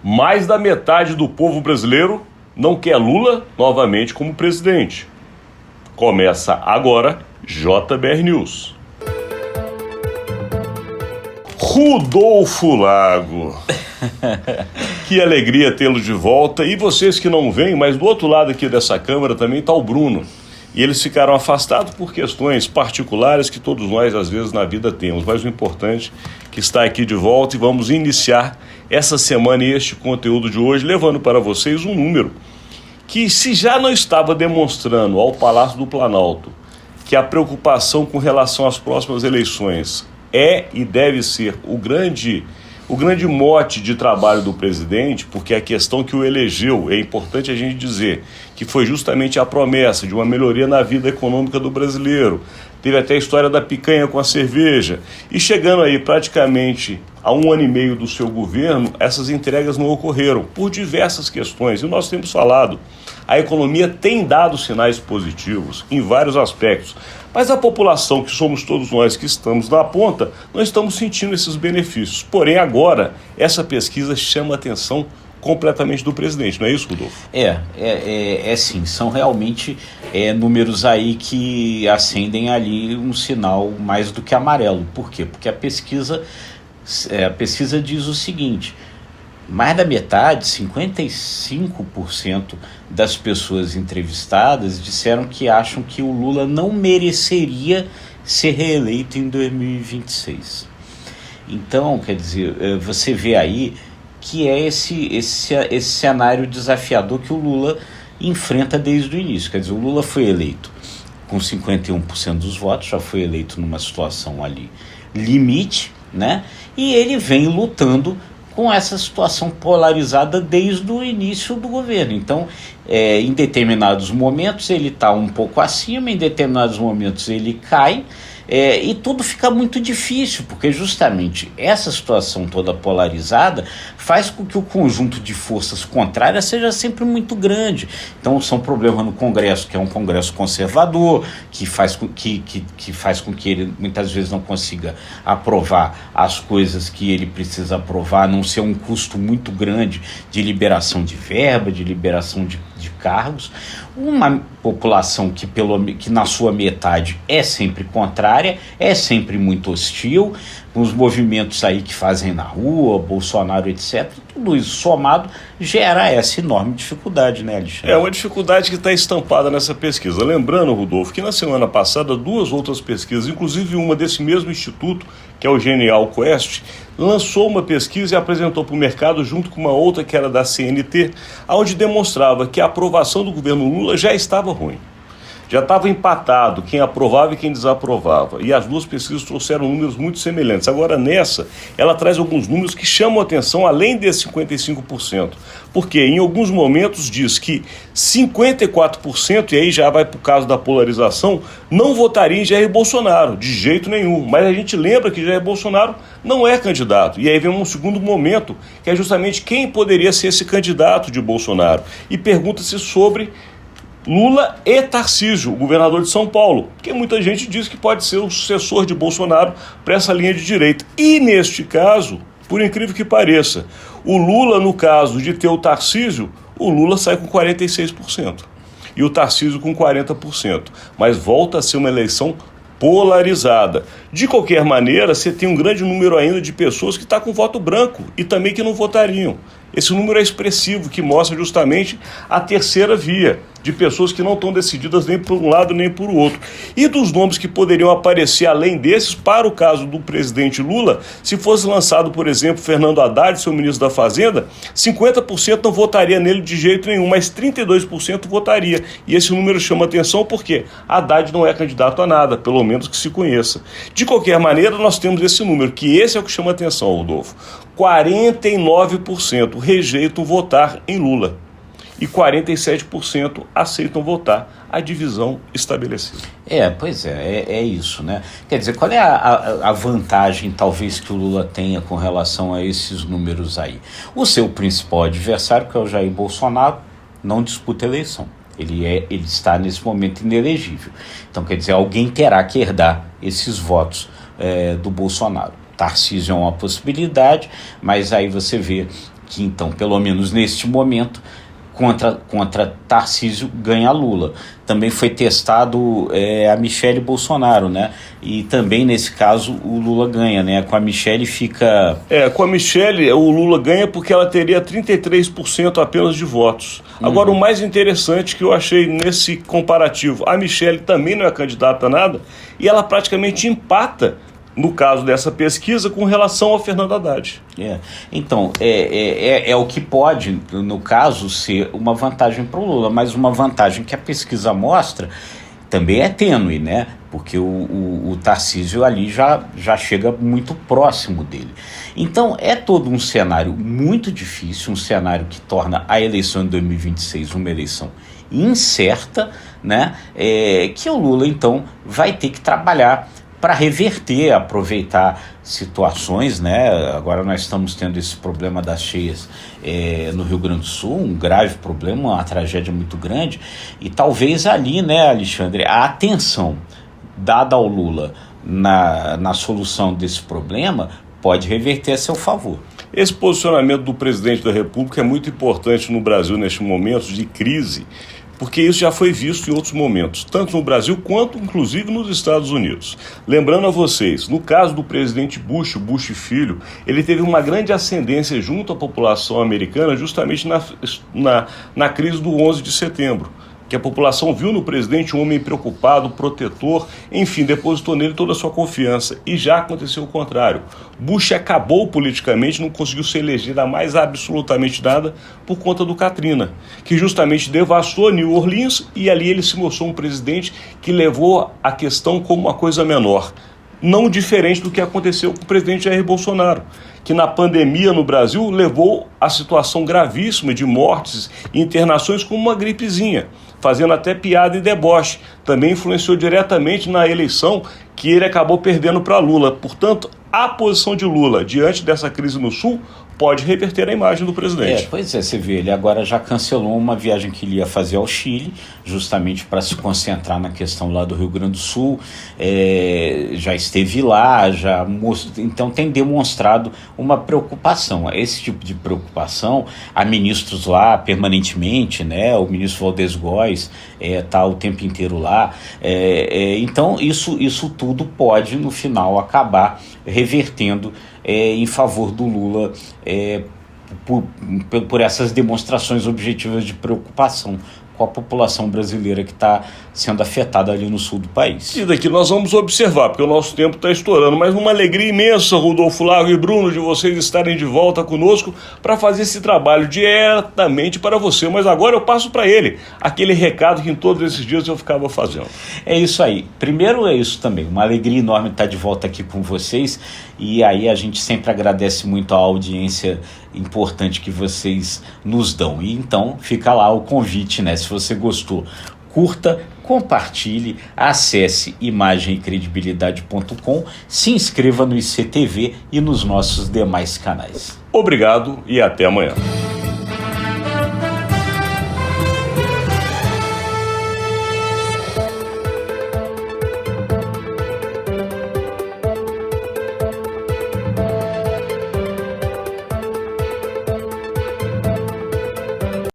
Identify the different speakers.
Speaker 1: Mais da metade do povo brasileiro não quer Lula novamente como presidente. Começa agora JBR News. Rodolfo Lago. Que alegria tê-lo de volta. E vocês que não veem, mas do outro lado aqui dessa câmera também está o Bruno. E eles ficaram afastados por questões particulares que todos nós, às vezes, na vida temos. Mas o importante é que está aqui de volta e vamos iniciar essa semana e este conteúdo de hoje, levando para vocês um número que, se já não estava demonstrando ao Palácio do Planalto que a preocupação com relação às próximas eleições é e deve ser o grande mote de trabalho do presidente, porque a questão que o elegeu, é importante a gente dizer, que foi justamente a promessa de uma melhoria na vida econômica do brasileiro. Teve até a história da picanha com a cerveja. E chegando aí praticamente a 1 ano e meio do seu governo, essas entregas não ocorreram por diversas questões. E nós temos falado, a economia tem dado sinais positivos em vários aspectos. Mas a população, que somos todos nós que estamos na ponta, não estamos sentindo esses benefícios. Porém, agora, essa pesquisa chama a atenção completamente do presidente, não é isso, Rodolfo?
Speaker 2: É sim, são realmente números aí que acendem ali um sinal mais do que amarelo. Por quê? Porque a pesquisa diz o seguinte: mais da metade, 55% das pessoas entrevistadas disseram que acham que o Lula não mereceria ser reeleito em 2026. Então, quer dizer, você vê aí que é esse cenário desafiador que o Lula enfrenta desde o início. Quer dizer, o Lula foi eleito com 51% dos votos, já foi eleito numa situação ali limite, né? E ele vem lutando com essa situação polarizada desde o início do governo. Então, em determinados momentos ele está um pouco acima, em determinados momentos ele cai, e tudo fica muito difícil, porque justamente essa situação toda polarizada faz com que o conjunto de forças contrárias seja sempre muito grande. Então são problemas no Congresso, que é um Congresso conservador, que faz com que ele muitas vezes não consiga aprovar as coisas que ele precisa aprovar, a não ser um custo muito grande de liberação de verba, de liberação de cargos. Uma população que na sua metade é sempre contrária, é sempre muito hostil, com os movimentos aí que fazem na rua, Bolsonaro, etc. Tudo isso somado gera essa enorme dificuldade, né, Alexandre?
Speaker 1: É uma dificuldade que está estampada nessa pesquisa. Lembrando, Rodolfo, que na semana passada 2 outras pesquisas, inclusive uma desse mesmo instituto, que é o Genial Quest, lançou uma pesquisa e apresentou para o mercado junto com uma outra que era da CNT, onde demonstrava que a aprovação do governo Lula já estava ruim. Já estava empatado quem aprovava e quem desaprovava. E as duas pesquisas trouxeram números muito semelhantes. Agora, nessa, ela traz alguns números que chamam a atenção além desses 55%. Porque em alguns momentos diz que 54%, e aí já vai para o caso da polarização, não votaria em Jair Bolsonaro, de jeito nenhum. Mas a gente lembra que Jair Bolsonaro não é candidato. E aí vem um segundo momento, que é justamente quem poderia ser esse candidato de Bolsonaro. E pergunta-se sobre Lula e Tarcísio, o governador de São Paulo, porque muita gente diz que pode ser o sucessor de Bolsonaro para essa linha de direita. E neste caso, por incrível que pareça, o Lula, no caso de ter o Tarcísio, o Lula sai com 46% e o Tarcísio com 40%, mas volta a ser uma eleição polarizada. De qualquer maneira, você tem um grande número ainda de pessoas que estão com voto branco e também que não votariam. Esse número é expressivo, que mostra justamente a terceira via, de pessoas que não estão decididas nem por um lado nem por outro. E dos nomes que poderiam aparecer além desses, para o caso do presidente Lula, se fosse lançado, por exemplo, Fernando Haddad, seu ministro da Fazenda, 50% não votaria nele de jeito nenhum, mas 32% votaria. E esse número chama atenção porque Haddad não é candidato a nada, pelo menos que se conheça. De qualquer maneira, nós temos esse número, que esse é o que chama atenção, Rodolfo. 49% rejeitam votar em Lula e 47% aceitam votar a divisão estabelecida.
Speaker 2: Pois é isso, né? Quer dizer, qual é a vantagem talvez que o Lula tenha com relação a esses números aí? O seu principal adversário, que é o Jair Bolsonaro, não disputa eleição. Ele está nesse momento inelegível. Então, quer dizer, alguém terá que herdar esses votos do Bolsonaro. Tarcísio é uma possibilidade, mas aí você vê que então, pelo menos neste momento, contra Tarcísio ganha Lula. Também foi testado a Michelle Bolsonaro, né? E também, nesse caso, o Lula ganha, né? Com a Michelle fica...
Speaker 1: Com a Michelle, o Lula ganha porque ela teria 33% apenas de votos. Agora, o mais interessante que eu achei nesse comparativo, a Michelle também não é candidata a nada e ela praticamente empata, no caso dessa pesquisa, com relação ao Fernando Haddad.
Speaker 2: Então, é o que pode, no caso, ser uma vantagem para o Lula, mas uma vantagem que a pesquisa mostra também é tênue, né? Porque o Tarcísio ali já chega muito próximo dele. Então, é todo um cenário muito difícil, um cenário que torna a eleição de 2026 uma eleição incerta, né? Que o Lula, então, vai ter que trabalhar para reverter, aproveitar situações, né? Agora nós estamos tendo esse problema das cheias no Rio Grande do Sul, um grave problema, uma tragédia muito grande, e talvez ali, né, Alexandre, a atenção dada ao Lula na solução desse problema pode reverter a seu favor.
Speaker 1: Esse posicionamento do presidente da República é muito importante no Brasil neste momento de crise, porque isso já foi visto em outros momentos, tanto no Brasil quanto, inclusive, nos Estados Unidos. Lembrando a vocês, no caso do presidente Bush, o Bush filho, ele teve uma grande ascendência junto à população americana justamente na crise do 11 de setembro, que a população viu no presidente um homem preocupado, protetor, enfim, depositou nele toda a sua confiança. E já aconteceu o contrário. Bush acabou politicamente, não conseguiu se eleger a mais absolutamente nada por conta do Katrina, que justamente devastou New Orleans, e ali ele se mostrou um presidente que levou a questão como uma coisa menor. Não diferente do que aconteceu com o presidente Jair Bolsonaro, que na pandemia no Brasil levou a situação gravíssima de mortes e internações como uma gripezinha, fazendo até piada e deboche. Também influenciou diretamente na eleição que ele acabou perdendo para Lula. Portanto, a posição de Lula diante dessa crise no Sul pode reverter a imagem do presidente.
Speaker 2: Pois é, você vê, ele agora já cancelou uma viagem que ele ia fazer ao Chile, justamente para se concentrar na questão lá do Rio Grande do Sul, já esteve lá, então tem demonstrado uma preocupação. Esse tipo de preocupação, há ministros lá permanentemente, né? O ministro Valdez Góes está o tempo inteiro lá, então isso tudo pode no final acabar revertendo em favor do Lula por essas demonstrações objetivas de preocupação com a população brasileira que está sendo afetada ali no sul do país.
Speaker 1: E daqui nós vamos observar, porque o nosso tempo está estourando, mas uma alegria imensa, Rodolfo Lago e Bruno, de vocês estarem de volta conosco para fazer esse trabalho diretamente para você. Mas agora eu passo para ele aquele recado que em todos esses dias eu ficava fazendo.
Speaker 2: É isso aí. Primeiro é isso também, uma alegria enorme estar de volta aqui com vocês, e aí a gente sempre agradece muito a audiência importante que vocês nos dão. E então fica lá o convite, né? Se você gostou, curta, compartilhe, acesse imagemecredibilidade.com, se inscreva no ICTV e nos nossos demais canais.
Speaker 1: Obrigado e até amanhã.